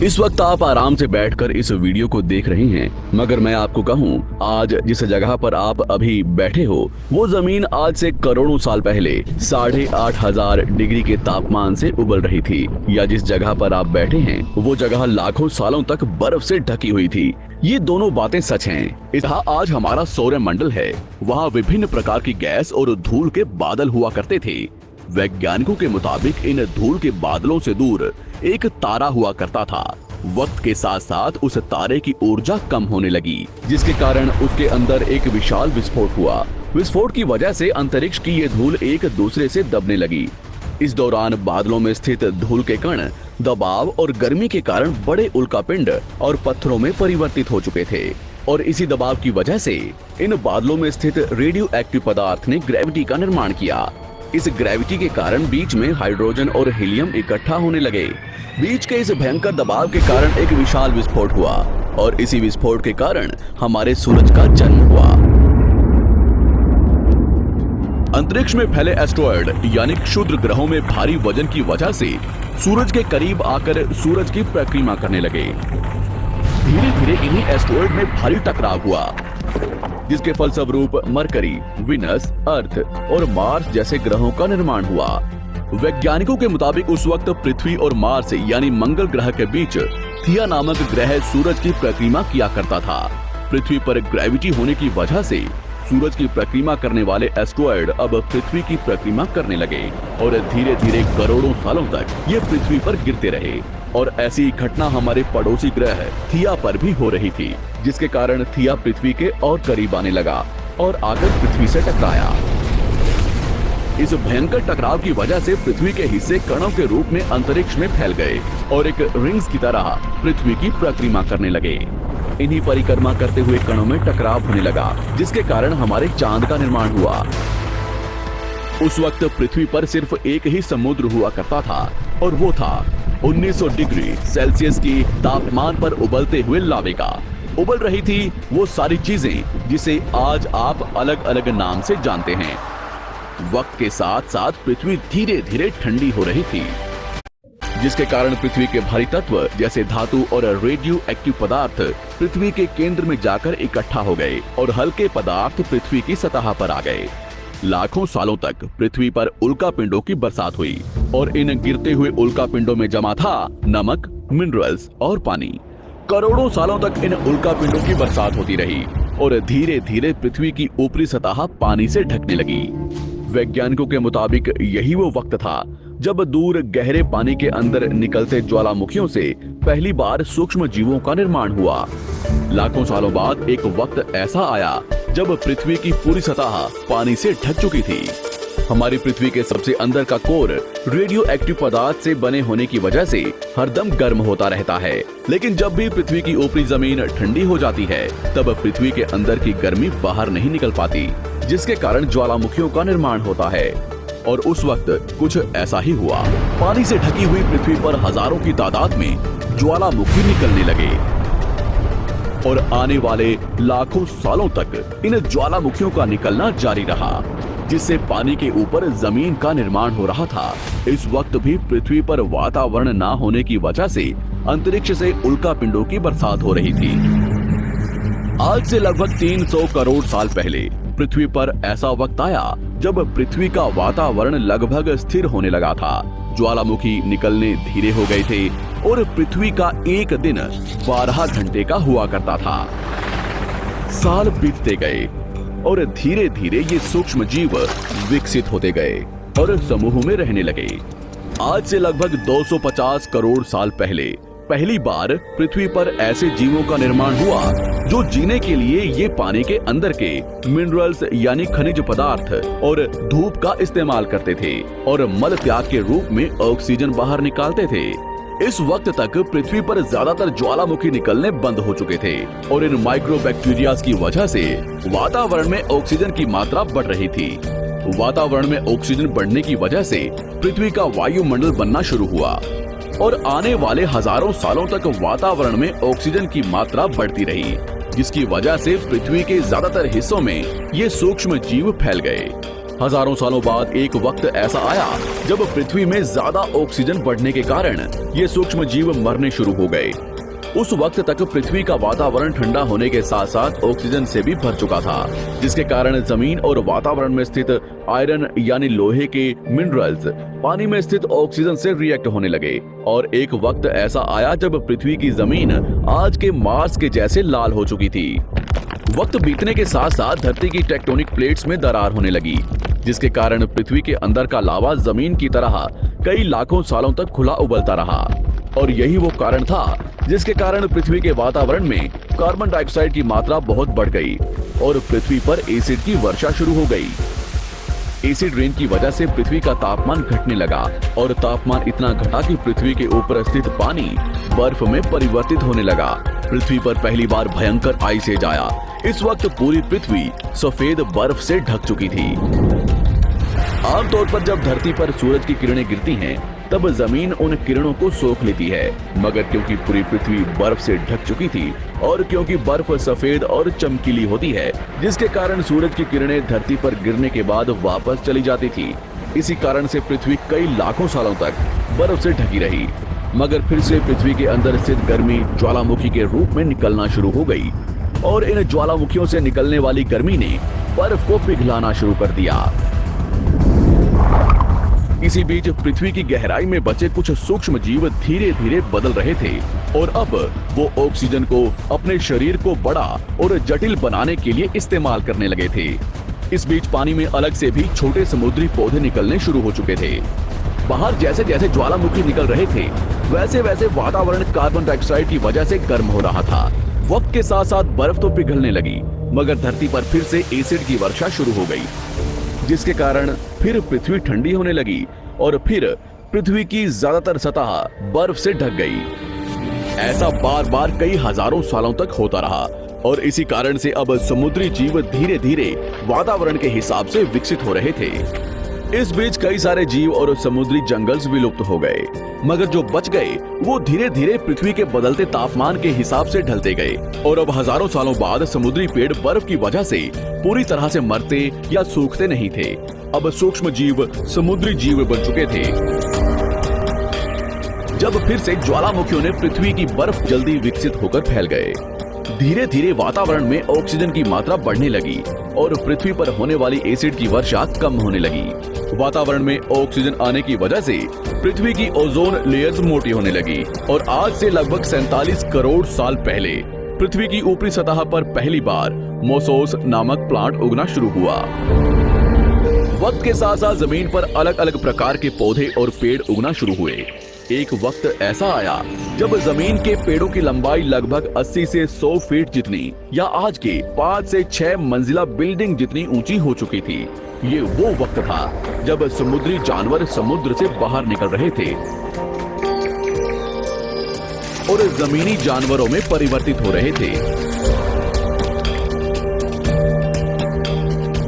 इस वक्त आप आराम से बैठकर इस वीडियो को देख रहे हैं, मगर मैं आपको कहूं, आज जिस जगह पर आप अभी बैठे हो वो जमीन आज से करोड़ों साल पहले 8,500 डिग्री के तापमान से उबल रही थी, या जिस जगह पर आप बैठे हैं वो जगह लाखों सालों तक बर्फ से ढकी हुई थी। ये दोनों बातें सच हैं। जहाँ आज हमारा सौरमंडल है, वहाँ विभिन्न प्रकार की गैस और धूल के बादल हुआ करते थे। वैज्ञानिकों के मुताबिक इन धूल के बादलों से दूर एक तारा हुआ करता था। वक्त के साथ साथ उस तारे की ऊर्जा कम होने लगी, जिसके कारण उसके अंदर एक विशाल विस्फोट हुआ। विस्फोट की वजह से अंतरिक्ष की ये धूल एक दूसरे से दबने लगी। इस दौरान बादलों में स्थित धूल के कण दबाव और गर्मी के कारण बड़े उल्कापिंड और पत्थरों में परिवर्तित हो चुके थे, और इसी दबाव की वजह से इन बादलों में स्थित रेडियो एक्टिव पदार्थ ने ग्रेविटी का निर्माण किया। इस ग्रेविटी के कारण बीच में हाइड्रोजन और हीलियम इकट्ठा होने लगे। बीच के इस भयंकर दबाव के कारण एक विशाल विस्फोट हुआ, और इसी विस्फोट के कारण हमारे सूरज का जन्म हुआ। अंतरिक्ष में फैले एस्ट्रॉयड यानी क्षुद्र ग्रहों में भारी वजन की वजह से सूरज के करीब आकर सूरज की परिक्रमा करने लगे। धीरे धीरे इन्हीं एस्ट्रॉयड में भारी टकराव हुआ, जिसके फलस्वरूप मरकरी, विनस, अर्थ और मार्स जैसे ग्रहों का निर्माण हुआ। वैज्ञानिकों के मुताबिक उस वक्त पृथ्वी और मार्स यानी मंगल ग्रह के बीच थिया नामक ग्रह सूरज की परिक्रमा किया करता था। पृथ्वी पर ग्रेविटी होने की वजह से सूरज की परिक्रमा करने वाले एस्ट्रॉयड अब पृथ्वी की परिक्रमा करने लगे, और धीरे धीरे करोड़ों सालों तक ये पृथ्वी पर गिरते रहे। और ऐसी घटना हमारे पड़ोसी ग्रह थिया पर भी हो रही थी, जिसके कारण थिया पृथ्वी के और करीब आने लगा और आकर पृथ्वी से टकराया। इस भयंकर टकराव की वजह से पृथ्वी के हिस्से कणों के रूप में अंतरिक्ष में फैल गए और एक रिंग्स की तरह पृथ्वी की परिक्रमा करने लगे। इन्हीं परिक्रमा करते हुए कणों में टकराव होने लगा, जिसके कारण हमारे चांद का निर्माण हुआ। उस वक्त पृथ्वी पर सिर्फ एक ही समुद्र हुआ करता था, और वो था 1900 डिग्री सेल्सियस की तापमान पर उबलते हुए लावे का। उबल रही थी वो सारी चीजें जिसे आज आप अलग अलग नाम से जानते हैं। वक्त के साथ साथ पृथ्वी धीरे धीरे ठंडी हो रही थी, जिसके कारण पृथ्वी के भारी तत्व जैसे धातु और रेडियो एक्टिव पदार्थ पृथ्वी के केंद्र में जाकर इकट्ठा हो गए, और हल्के पदार्थ पृथ्वी की सतह पर आ गए। लाखों सालों तक पृथ्वी पर उल्कापिंडों की बरसात हुई, और इन गिरते हुए उल्कापिंडों में जमा था नमक, मिनरल्स और पानी। करोड़ों सालों तक इन उल्कापिंडों की बरसात होती रही, और धीरे धीरे पृथ्वी की ऊपरी सतह पानी से ढकने लगी। वैज्ञानिकों के मुताबिक यही वो वक्त था जब दूर गहरे पानी के अंदर निकलते ज्वालामुखियों से पहली बार सूक्ष्म जीवों का निर्माण हुआ। लाखों सालों बाद एक वक्त ऐसा आया जब पृथ्वी की पूरी सतह पानी से ढक चुकी थी। हमारी पृथ्वी के सबसे अंदर का कोर रेडियो एक्टिव पदार्थ से बने होने की वजह से हरदम गर्म होता रहता है, लेकिन जब भी पृथ्वी की ऊपरी जमीन ठंडी हो जाती है, तब पृथ्वी के अंदर की गर्मी बाहर नहीं निकल पाती, जिसके कारण ज्वालामुखियों का निर्माण होता है। और उस वक्त कुछ ऐसा ही हुआ। पानी से ढकी हुई पृथ्वी पर हजारों की तादाद में ज्वालामुखी निकलने लगे, और आने वाले लाखों सालों तक इन ज्वालामुखियों का निकलना जारी रहा, जिससे पानी के ऊपर जमीन का निर्माण हो रहा था। इस वक्त भी पृथ्वी पर वातावरण न होने की वजह से अंतरिक्ष से उल्कापिंडों की बरसात हो रही थी। आज से लगभग 300 करोड़ साल पहले पृथ्वी पर ऐसा वक्त आया जब पृथ्वी का वातावरण लगभग स्थिर होने लगा था। ज्वालामुखी निकलने धीरे हो गए थे, और पृथ्वी का एक दिन 12 घंटे का हुआ करता था। साल बीतते गए, और धीरे धीरे ये सूक्ष्म जीव विकसित होते गए और समूह में रहने लगे। आज से लगभग 250 करोड़ साल पहले पहली बार पृथ्वी पर ऐसे जीवों का निर्माण हुआ जो जीने के लिए ये पानी के अंदर के मिनरल्स यानी खनिज पदार्थ और धूप का इस्तेमाल करते थे, और मल त्याग के रूप में ऑक्सीजन बाहर निकालते थे। इस वक्त तक पृथ्वी पर ज्यादातर ज्वालामुखी निकलने बंद हो चुके थे, और इन माइक्रोबैक्टीरिया की वजह से वातावरण में ऑक्सीजन की मात्रा बढ़ रही थी। वातावरण में ऑक्सीजन बढ़ने की वजह से पृथ्वी का वायुमंडल बनना शुरू हुआ, और आने वाले हजारों सालों तक वातावरण में ऑक्सीजन की मात्रा बढ़ती रही, जिसकी वजह से पृथ्वी के ज्यादातर हिस्सों में ये सूक्ष्म जीव फैल गए। हजारों सालों बाद एक वक्त ऐसा आया जब पृथ्वी में ज्यादा ऑक्सीजन बढ़ने के कारण ये सूक्ष्म जीव मरने शुरू हो गए। उस वक्त तक पृथ्वी का वातावरण ठंडा होने के साथ साथ ऑक्सीजन से भी भर चुका था, जिसके कारण जमीन और वातावरण में स्थित आयरन यानी लोहे के मिनरल्स पानी में स्थित ऑक्सीजन से रिएक्ट होने लगे। और एक वक्त ऐसा आया जब पृथ्वी की जमीन आज के मार्स के जैसे लाल हो चुकी थी। वक्त बीतने के साथ साथ धरती की टेक्टोनिक प्लेट्स में दरार होने लगी, जिसके कारण पृथ्वी के अंदर का लावा जमीन की तरह कई लाखों सालों तक खुला उबलता रहा। और यही वो कारण था जिसके कारण पृथ्वी के वातावरण में कार्बन डाइऑक्साइड की मात्रा बहुत बढ़ गई और पृथ्वी पर एसिड की वर्षा शुरू हो गई। एसिड रेन की वजह से पृथ्वी का तापमान घटने लगा और तापमान इतना घटा कि पृथ्वी के ऊपर स्थित पानी बर्फ में परिवर्तित होने लगा। पृथ्वी पर पहली बार भयंकर आइस एज आया। इस वक्त पूरी पृथ्वी सफेद बर्फ से ढक चुकी थी। आमतौर पर जब धरती पर सूरज की किरणें गिरती हैं, तब जमीन उन किरणों को सोख लेती है, मगर क्योंकि पूरी पृथ्वी बर्फ से ढक चुकी थी और क्योंकि बर्फ सफेद और चमकीली होती है, जिसके कारण सूरज की किरणें धरती पर गिरने के बाद वापस चली जाती थी। इसी कारण से पृथ्वी कई लाखों सालों तक बर्फ से ढकी रही, मगर फिर से पृथ्वी के अंदर स्थित गर्मी ज्वालामुखी के रूप में निकलना शुरू हो गई और इन ज्वालामुखियों से निकलने वाली गर्मी ने बर्फ को पिघलाना शुरू कर दिया। इसी बीच पृथ्वी की गहराई में बचे कुछ सूक्ष्म जीव धीरे धीरे बदल रहे थे और अब वो ऑक्सीजन को अपने शरीर को बड़ा और जटिल बनाने के लिए इस्तेमाल करने लगे थे। इस बीच पानी में अलग से भी छोटे समुद्री पौधे निकलने शुरू हो चुके थे। बाहर जैसे जैसे ज्वालामुखी निकल रहे थे, वैसे वैसे वातावरण कार्बन डाइऑक्साइड की वजह से गर्म हो रहा था। वक्त के साथ साथ बर्फ तो पिघलने लगी, मगर धरती पर फिर से एसिड की वर्षा शुरू हो गई, जिसके कारण फिर पृथ्वी ठंडी होने लगी और फिर पृथ्वी की ज्यादातर सतह बर्फ से ढक गई। ऐसा बार बार कई हजारों सालों तक होता रहा और इसी कारण से अब समुद्री जीव धीरे धीरे वातावरण के हिसाब से विकसित हो रहे थे। इस बीच कई सारे जीव और समुद्री जंगल्स विलुप्त हो गए, मगर जो बच गए वो धीरे धीरे पृथ्वी के बदलते तापमान के हिसाब से ढलते गए और अब हजारों सालों बाद समुद्री पेड़ बर्फ की वजह से पूरी तरह से मरते या सूखते नहीं थे। अब सूक्ष्म जीव समुद्री जीव बन चुके थे। जब फिर से ज्वालामुखियों ने पृथ्वी की बर्फ जल्दी विकसित होकर फैल गए, धीरे धीरे वातावरण में ऑक्सीजन की मात्रा बढ़ने लगी और पृथ्वी पर होने वाली एसिड की वर्षा कम होने लगी। वातावरण में ऑक्सीजन आने की वजह से पृथ्वी की ओजोन लेयर्स मोटी होने लगी और आज से लगभग 47 करोड़ साल पहले पृथ्वी की ऊपरी सतह पर पहली बार मोसोस नामक प्लांट उगना शुरू हुआ। वक्त के साथ साथ जमीन पर अलग अलग प्रकार के पौधे और पेड़ उगना शुरू हुए। एक वक्त ऐसा आया जब जमीन के पेड़ों की लंबाई लगभग 80 से 100 फीट जितनी या आज के 5 से 6 मंजिला बिल्डिंग जितनी ऊंची हो चुकी थी। ये वो वक्त था जब समुद्री जानवर समुद्र से बाहर निकल रहे थे और जमीनी जानवरों में परिवर्तित हो रहे थे।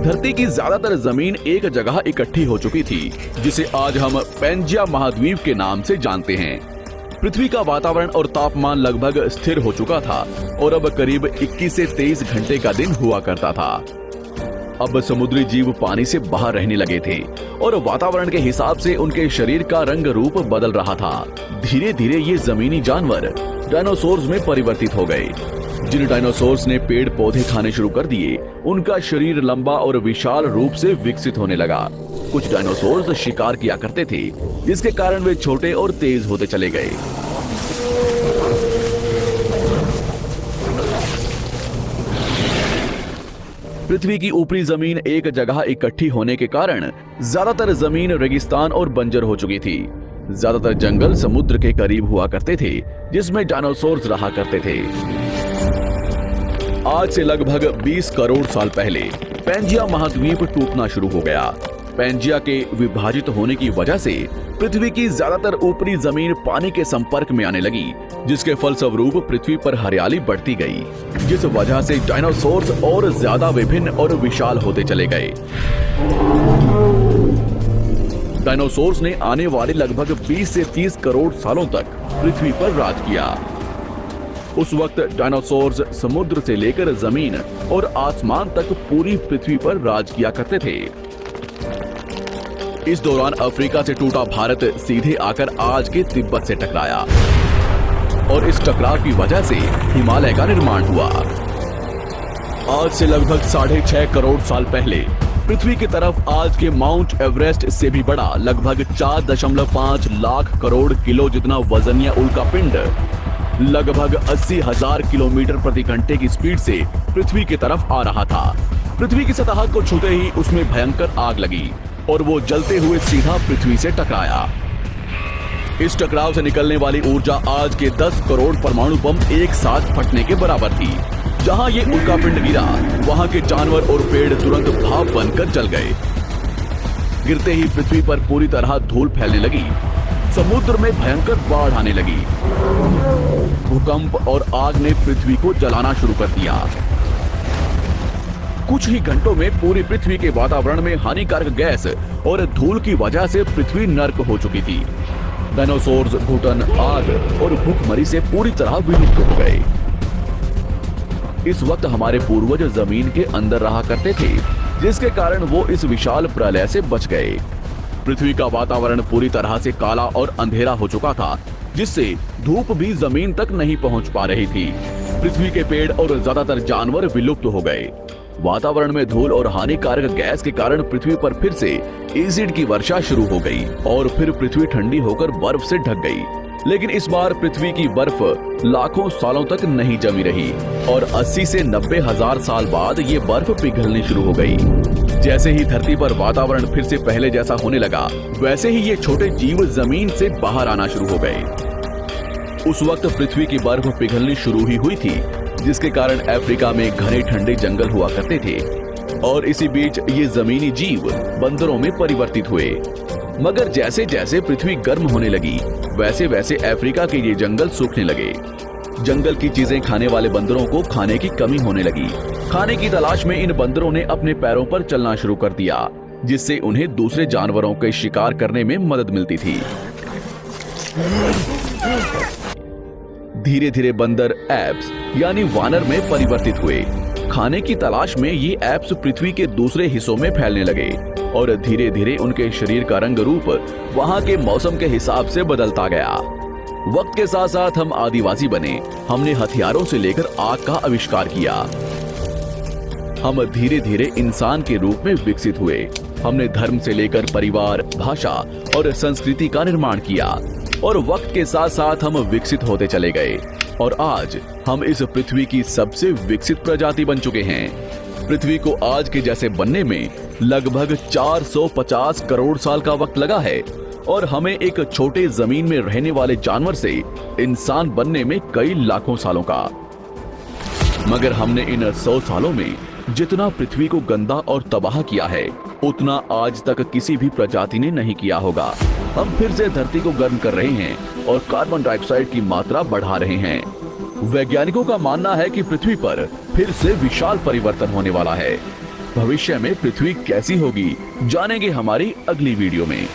धरती की ज्यादातर जमीन एक जगह इकट्ठी हो चुकी थी, जिसे आज हम पैंजिया महाद्वीप के नाम से जानते हैं। पृथ्वी का वातावरण और तापमान लगभग स्थिर हो चुका था और अब करीब 21 से 23 घंटे का दिन हुआ करता था। अब समुद्री जीव पानी से बाहर रहने लगे थे और वातावरण के हिसाब से उनके शरीर का रंग रूप बदल रहा था। धीरे धीरे ये जमीनी जानवर डायनासोर्स में परिवर्तित हो गए। जिन डायनासोर्स ने पेड़ पौधे खाने शुरू कर दिए, उनका शरीर लंबा और विशाल रूप से विकसित होने लगा। कुछ डायनासोर्स शिकार किया करते थे, जिसके कारण वे छोटे और तेज होते चले गए। पृथ्वी की ऊपरी जमीन एक जगह इकट्ठी होने के कारण ज्यादातर जमीन रेगिस्तान और बंजर हो चुकी थी। ज्यादातर जंगल समुद्र के करीब हुआ करते थे, जिसमें डायनासोर्स रहा करते थे। आज से लगभग 20 करोड़ साल पहले पैंजिया महाद्वीप टूटना शुरू हो गया। पैंजिया के विभाजित होने की वजह से पृथ्वी की ज्यादातर ऊपरी जमीन पानी के संपर्क में आने लगी, जिसके फलस्वरूप पृथ्वी पर हरियाली बढ़ती गई, जिस वजह से डायनासोर्स और ज्यादा विभिन्न और विशाल होते चले गए। डायनासोर्स ने आने वाले लगभग 20 से 30 करोड़ सालों तक पृथ्वी पर राज किया। उस वक्त डायनासोर्स समुद्र से लेकर जमीन और आसमान तक पूरी पृथ्वी पर राज किया करते थे। इस दौरान अफ्रीका से टूटा भारत सीधे आकर आज के तिब्बत से टकराया और इस टकराव की वजह से हिमालय का निर्माण हुआ। आज से लगभग 6.5 करोड़ साल पहले पृथ्वी की तरफ आज के माउंट एवरेस्ट से भी बड़ा लगभग 4.5 लाख करोड़ किलो जितना वजनिया उल्कापिंड लगभग 80,000 किलोमीटर प्रति घंटे की स्पीड से पृथ्वी की तरफ आ रहा था। पृथ्वी की सतह को छूते ही उसमें भयंकर आग लगी और वो जलते हुए सीधा पृथ्वी से टकराया। इस टकराव से निकलने वाली ऊर्जा आज के 10 करोड़ परमाणु बम एक साथ फटने के बराबर थी। जहां ये उल्कापिंड गिरा, वहां के जानवर और पेड़ तुरंत भाप बनकर जल गए। गिरते ही पृथ्वी पर पूरी तरह धूल फैलने लगी। समुद्र में भयंकर बाढ़ आने लगी। भूकंप और आग ने पृथ्वी को जलाना शुरू कर दिया। कुछ ही घंटों में पूरी पृथ्वी के वातावरण में हानिकारक गैस और धूल की वजह से पृथ्वी नर्क हो चुकी थी। डायनासोर्स, घुटन, आग और भूखमरी से पूरी तरह विलुप्त हो गए। इस वक्त हमारे पूर्वज जमीन के अंदर रहा करते थे, जिसके कारण वो इस विशाल प्रलय से बच गए। पृथ्वी का वातावरण पूरी तरह से काला और अंधेरा हो चुका था, जिससे धूप भी जमीन तक नहीं पहुंच पा रही थी। पृथ्वी के पेड़ और ज्यादातर जानवर विलुप्त हो गए। वातावरण में धूल और हानिकारक गैस के कारण पृथ्वी पर फिर से एसिड की वर्षा शुरू हो गई और फिर पृथ्वी ठंडी होकर बर्फ से ढक गई। लेकिन इस बार पृथ्वी की बर्फ लाखों सालों तक नहीं जमी रही और 80 से 90 हजार साल बाद ये बर्फ पिघलनी शुरू हो गई। जैसे ही धरती पर वातावरण फिर से पहले जैसा होने लगा, वैसे ही ये छोटे जीव जमीन से बाहर आना शुरू हो गए। उस वक्त पृथ्वी की बर्फ पिघलनी शुरू ही हुई थी, जिसके कारण अफ्रीका में घने ठंडे जंगल हुआ करते थे और इसी बीच ये जमीनी जीव बंदरों में परिवर्तित हुए। मगर जैसे जैसे पृथ्वी गर्म होने लगी, वैसे वैसे अफ्रीका के ये जंगल सूखने लगे। जंगल की चीजें खाने वाले बंदरों को खाने की कमी होने लगी। खाने की तलाश में इन बंदरों ने अपने पैरों पर चलना शुरू कर दिया, जिससे उन्हें दूसरे जानवरों के शिकार करने में मदद मिलती थी। धीरे धीरे बंदर एप्स यानी वानर में परिवर्तित हुए। खाने की तलाश में ये एप्स पृथ्वी के दूसरे हिस्सों में फैलने लगे और धीरे धीरे उनके शरीर का रंग रूप वहां के मौसम के हिसाब से बदलता गया। वक्त के साथ साथ हम आदिवासी बने। हमने हथियारों से लेकर आग का आविष्कार किया। हम धीरे धीरे इंसान के रूप में विकसित हुए। हमने धर्म से लेकर परिवार, भाषा और संस्कृति का निर्माण किया और वक्त के साथ साथ हम विकसित होते चले गए और आज हम इस पृथ्वी की सबसे विकसित प्रजाति बन चुके हैं। पृथ्वी को आज के जैसे बनने में लगभग 450 करोड़ साल का वक्त लगा है और हमें एक छोटे जमीन में रहने वाले जानवर से इंसान बनने में कई लाखों सालों का। मगर हमने इन 100 सालों में जितना पृथ्वी को गंदा और तबाह किया है, उतना आज तक किसी भी प्रजाति ने नहीं किया होगा। हम फिर से धरती को गर्म कर रहे हैं और कार्बन डाइऑक्साइड की मात्रा बढ़ा रहे हैं। वैज्ञानिकों का मानना है कि पृथ्वी पर फिर से विशाल परिवर्तन होने वाला है। भविष्य में पृथ्वी कैसी होगी, जानेंगे हमारी अगली वीडियो में।